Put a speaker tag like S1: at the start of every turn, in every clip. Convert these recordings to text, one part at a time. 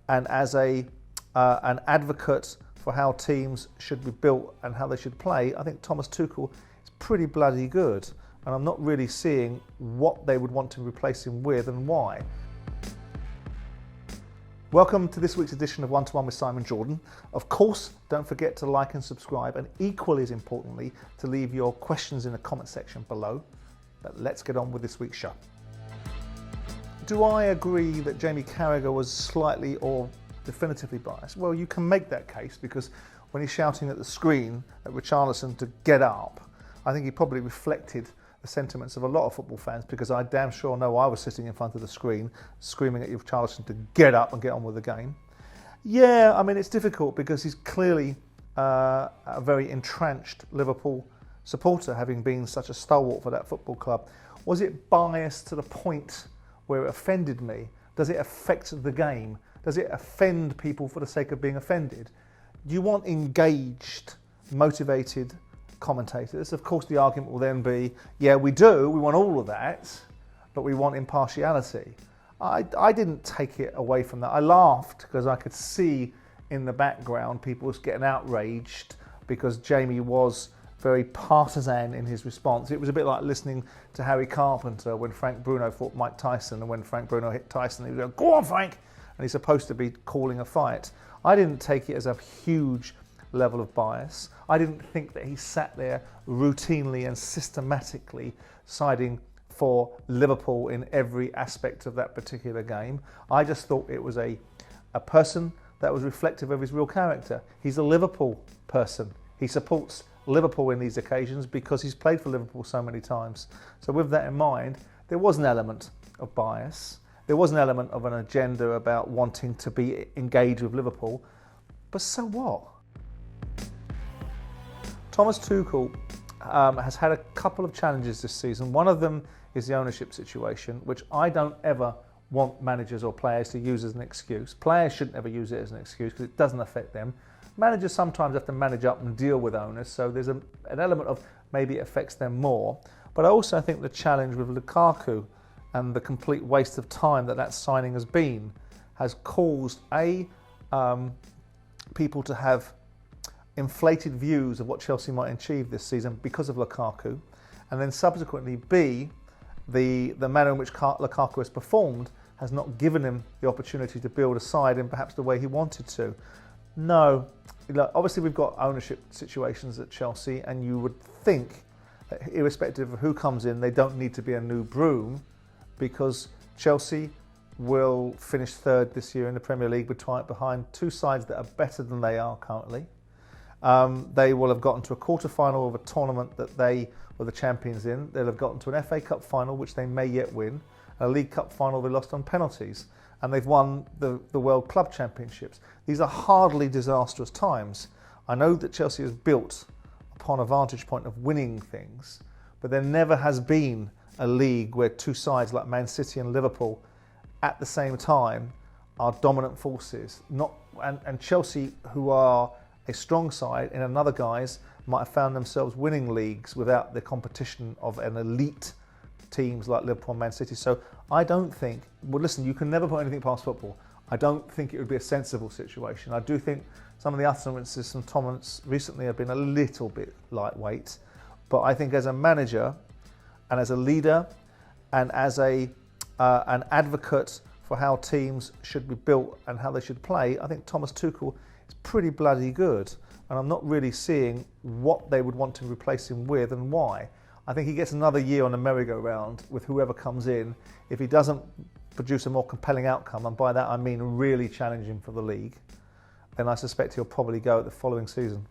S1: and as an advocate for how teams should be built and how they should play, I think Thomas Tuchel is pretty bloody good. And I'm not really seeing what they would want to replace him with and why. Welcome to this week's edition of One-2-One with Simon Jordan. Of course, don't forget to like and subscribe, and equally as importantly, to leave your questions in the comment section below. But let's get on with this week's show. Do I agree that Jamie Carragher was slightly or definitively biased? Well, you can make that case because when he's shouting at the screen at Richarlison to get up, I think he probably reflected the sentiments of a lot of football fans, because I damn sure know I was sitting in front of the screen screaming at Richarlison to get up and get on with the game. Yeah, I mean, it's difficult because he's clearly a very entrenched Liverpool supporter, having been such a stalwart for that football club. Was it biased to the point where it offended me? Does it affect the game? Does it offend people for the sake of being offended? Do you want engaged, motivated commentators? Of course, the argument will then be, yeah, we do, we want all of that, but we want impartiality. I didn't take it away from that. I laughed because I could see in the background people was getting outraged because Jamie was very partisan in his response. It was a bit like listening to Harry Carpenter when Frank Bruno fought Mike Tyson, and when Frank Bruno hit Tyson, he was going, "Go on, Frank!" and he's supposed to be calling a fight. I didn't take it as a huge level of bias. I didn't think that he sat there routinely and systematically siding for Liverpool in every aspect of that particular game. I just thought it was a person that was reflective of his real character. He's a Liverpool person. He supports Liverpool in these occasions because he's played for Liverpool so many times. So with that in mind, there was an element of bias. There was an element of an agenda about wanting to be engaged with Liverpool. But so what? Thomas Tuchel has had a couple of challenges this season. One of them is the ownership situation, which I don't ever want managers or players to use as an excuse. Players shouldn't ever use it as an excuse because it doesn't affect them. Managers sometimes have to manage up and deal with owners, so there's an element of maybe it affects them more. But I also think the challenge with Lukaku and the complete waste of time that signing has been has caused people to have inflated views of what Chelsea might achieve this season because of Lukaku, and then subsequently B, the manner in which Lukaku has performed has not given him the opportunity to build a side in perhaps the way he wanted to. No, obviously we've got ownership situations at Chelsea, and you would think that irrespective of who comes in, they don't need to be a new broom, because Chelsea will finish third this year in the Premier League behind two sides that are better than they are currently. They will have gotten to a quarter-final of a tournament that they were the champions in. They'll have gotten to an FA Cup final, which they may yet win, a League Cup final they lost on penalties, and they've won the World Club Championships. These are hardly disastrous times. I know that Chelsea is built upon a vantage point of winning things, but there never has been a league where two sides like Man City and Liverpool at the same time are dominant forces. And Chelsea, who are a strong side in another guise, might have found themselves winning leagues without the competition of an elite teams like Liverpool and Man City. So I don't think, well listen, you can never put anything past football. I don't think it would be a sensible situation. I do think some of the utterances from Thomas recently have been a little bit lightweight, but I think as a manager and as a leader and as an advocate for how teams should be built and how they should play, I think Thomas Tuchel is pretty bloody good, and I'm not really seeing what they would want to replace him with and why. I think he gets another year on the merry-go-round with whoever comes in. If he doesn't produce a more compelling outcome, and by that I mean really challenging for the league, then I suspect he'll probably go at the following season.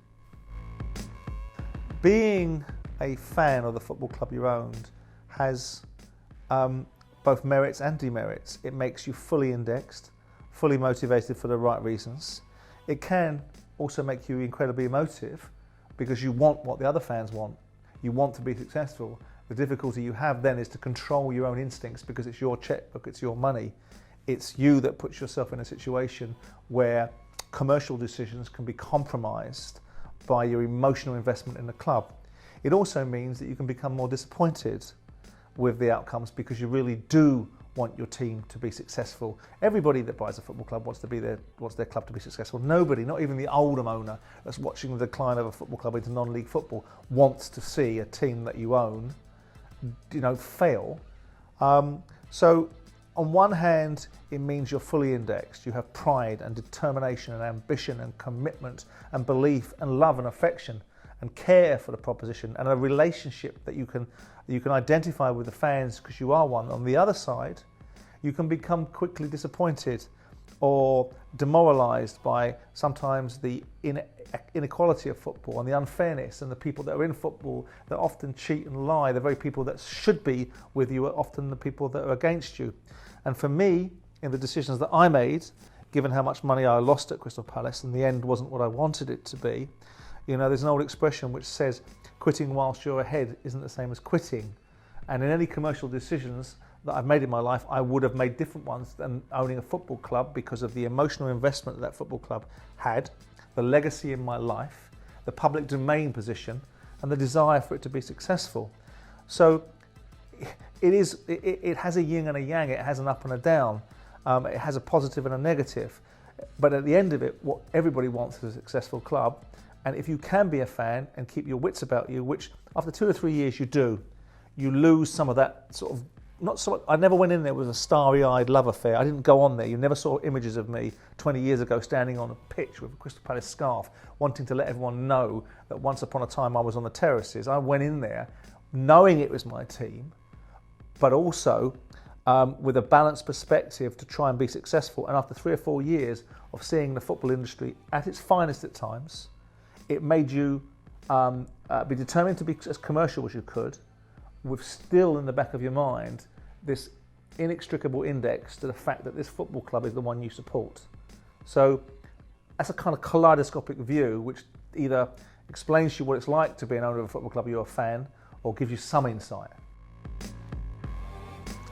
S1: Being a fan of the football club you owned has both merits and demerits. It makes you fully indexed, fully motivated for the right reasons. It can also make you incredibly emotive because you want what the other fans want. You want to be successful. The difficulty you have then is to control your own instincts because it's your checkbook, it's your money. It's you that puts yourself in a situation where commercial decisions can be compromised by your emotional investment in the club. It also means that you can become more disappointed with the outcomes because you really do want your team to be successful. Everybody that buys a football club wants their club to be successful. Nobody, not even the Oldham owner that's watching the decline of a football club into non-league football, wants to see a team that you own, fail. So on one hand, it means you're fully indexed. You have pride and determination and ambition and commitment and belief and love and affection and care for the proposition and a relationship that you can identify with the fans because you are one. On the other side, you can become quickly disappointed or demoralised by sometimes the inequality of football and the unfairness, and the people that are in football that often cheat and lie. The very people that should be with you are often the people that are against you. And for me, in the decisions that I made, given how much money I lost at Crystal Palace and the end wasn't what I wanted it to be, there's an old expression which says quitting whilst you're ahead isn't the same as quitting. And in any commercial decisions that I've made in my life, I would have made different ones than owning a football club because of the emotional investment that football club had, the legacy in my life, the public domain position, and the desire for it to be successful. So it has a yin and a yang, it has an up and a down, it has a positive and a negative. But at the end of it, what everybody wants is a successful club. And if you can be a fan and keep your wits about you, which after 2 or 3 years you do, you lose some of that sort of, I never went in there with a starry-eyed love affair. I didn't go on there. You never saw images of me 20 years ago standing on a pitch with a Crystal Palace scarf, wanting to let everyone know that once upon a time I was on the terraces. I went in there knowing it was my team, but also with a balanced perspective to try and be successful. And after 3 or 4 years of seeing the football industry at its finest at times, it made you be determined to be as commercial as you could, with still in the back of your mind this inextricable index to the fact that this football club is the one you support. So that's a kind of kaleidoscopic view which either explains to you what it's like to be an owner of a football club, you're a fan, or gives you some insight.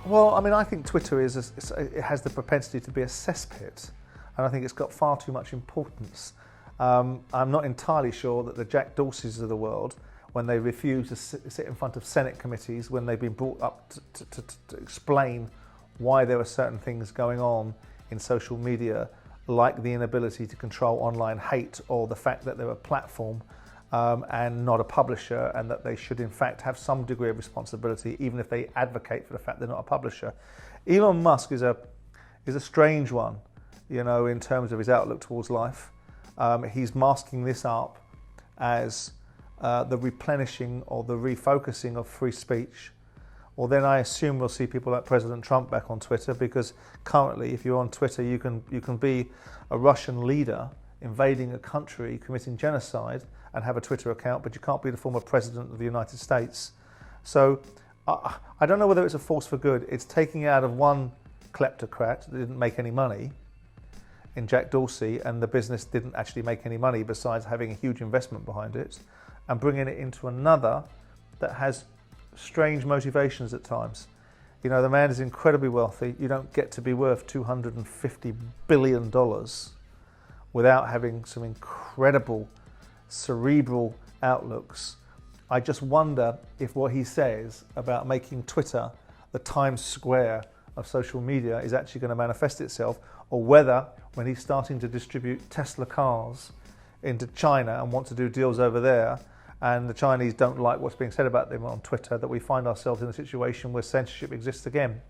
S1: Well, I think Twitter it has the propensity to be a cesspit, and I think it's got far too much importance. I'm not entirely sure that the Jack Dorseys of the world, when they refuse to sit in front of Senate committees, when they've been brought up to explain why there are certain things going on in social media, like the inability to control online hate, or the fact that they're a platform and not a publisher, and that they should in fact have some degree of responsibility, even if they advocate for the fact they're not a publisher. Elon Musk is a strange one, in terms of his outlook towards life. He's masking this up as the replenishing or the refocusing of free speech. Well, then I assume we'll see people like President Trump back on Twitter, because currently, if you're on Twitter, you can be a Russian leader invading a country, committing genocide, and have a Twitter account, but you can't be the former president of the United States. So I don't know whether it's a force for good. It's taking it out of one kleptocrat that didn't make any money in Jack Dorsey, and the business didn't actually make any money besides having a huge investment behind it, and bringing it into another that has strange motivations at times. The man is incredibly wealthy. You don't get to be worth $250 billion without having some incredible cerebral outlooks. I just wonder if what he says about making Twitter the Times Square of social media is actually going to manifest itself, or whether when he's starting to distribute Tesla cars into China and want to do deals over there, and the Chinese don't like what's being said about them on Twitter, that we find ourselves in a situation where censorship exists again.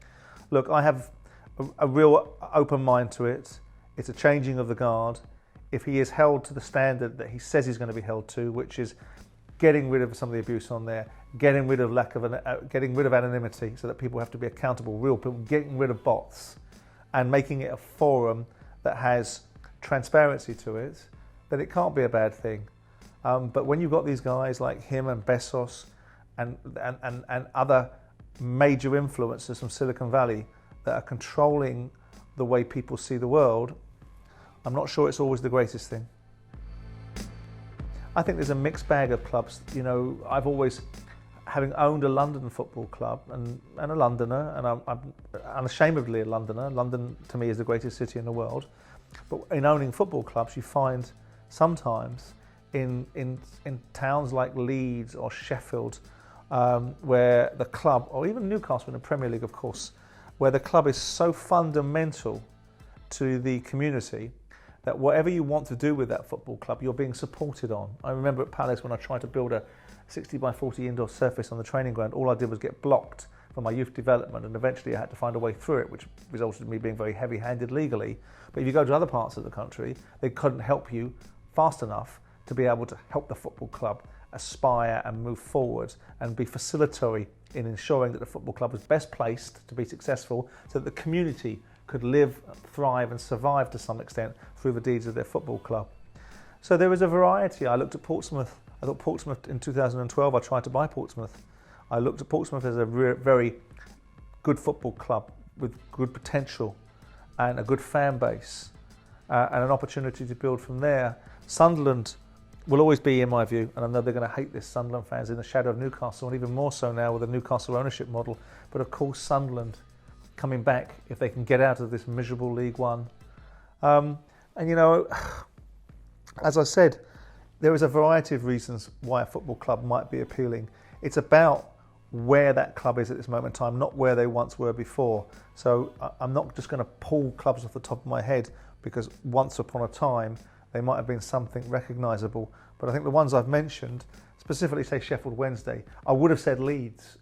S1: Look, I have a real open mind to it. It's a changing of the guard. If he is held to the standard that he says he's going to be held to, which is getting rid of some of the abuse on there, getting rid of getting rid of anonymity so that people have to be accountable, real people, getting rid of bots, and making it a forum that has transparency to it, then it can't be a bad thing. But when you've got these guys like him and Bezos and other major influencers from Silicon Valley that are controlling the way people see the world, I'm not sure it's always the greatest thing. I think there's a mixed bag of clubs. I've always, having owned a London football club and a Londoner, and I'm unashamedly a Londoner. London to me is the greatest city in the world. But in owning football clubs, you find sometimes in towns like Leeds or Sheffield, where the club, or even Newcastle in the Premier League, of course, where the club is so fundamental to the community that whatever you want to do with that football club, you're being supported on. I remember at Palace when I tried to build a 60 by 40 indoor surface on the training ground, all I did was get blocked for my youth development, and eventually I had to find a way through it, which resulted in me being very heavy-handed legally. But if you go to other parts of the country, they couldn't help you fast enough to be able to help the football club aspire and move forward and be facilitatory in ensuring that the football club was best placed to be successful so that the community could live, thrive and survive to some extent through the deeds of their football club. So there was a variety. I looked at Portsmouth. I thought Portsmouth in 2012, I tried to buy Portsmouth. I looked at Portsmouth as a very good football club with good potential and a good fan base and an opportunity to build from there. Sunderland will always be, in my view, and I know they're going to hate this, Sunderland fans, in the shadow of Newcastle, and even more so now with the Newcastle ownership model. But of course, Sunderland coming back if they can get out of this miserable League One. And you know, as I said, there is a variety of reasons why a football club might be appealing. It's about where that club is at this moment in time, not where they once were before. So I'm not just going to pull clubs off the top of my head because once upon a time they might have been something recognisable. But I think the ones I've mentioned, specifically say Sheffield Wednesday, I would have said Leeds,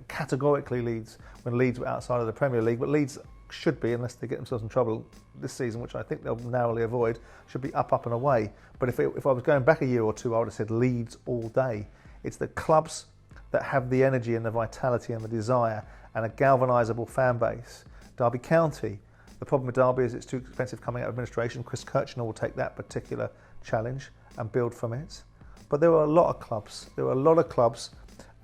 S1: categorically Leeds, when Leeds were outside of the Premier League, but Leeds should be, unless they get themselves in trouble this season, which I think they'll narrowly avoid, should be up and away. But if I was going back a year or two, I would have said Leeds all day. It's the clubs that have the energy and the vitality and the desire and a galvanisable fan base. Derby County, the problem with Derby is it's too expensive coming out of administration. Chris Kirchner will take that particular challenge and build from it. But there are a lot of clubs.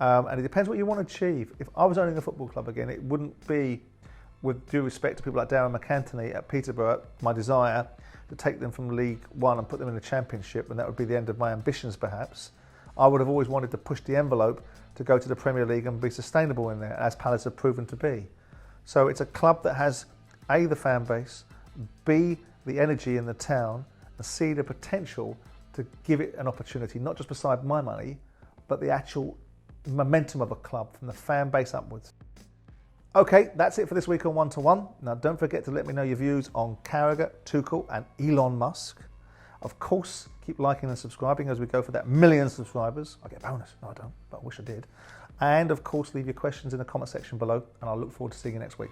S1: And it depends what you want to achieve. If I was owning a football club again, it wouldn't be, with due respect to people like Darren McAntony at Peterborough, my desire to take them from League One and put them in the Championship, and that would be the end of my ambitions perhaps. I would have always wanted to push the envelope to go to the Premier League and be sustainable in there, as Palace have proven to be. So it's a club that has A, the fan base, B, the energy in the town, and C, the potential to give it an opportunity, not just beside my money, but the actual momentum of a club from the fan base upwards. Okay, that's it for this week on One-to-One. Now don't forget to let me know your views on Carragher, Tuchel and Elon Musk. Of course, keep liking and subscribing as we go for that 1 million subscribers. I get a bonus. No, I don't, but I wish I did. And of course, leave your questions in the comment section below, and I'll look forward to seeing you next week.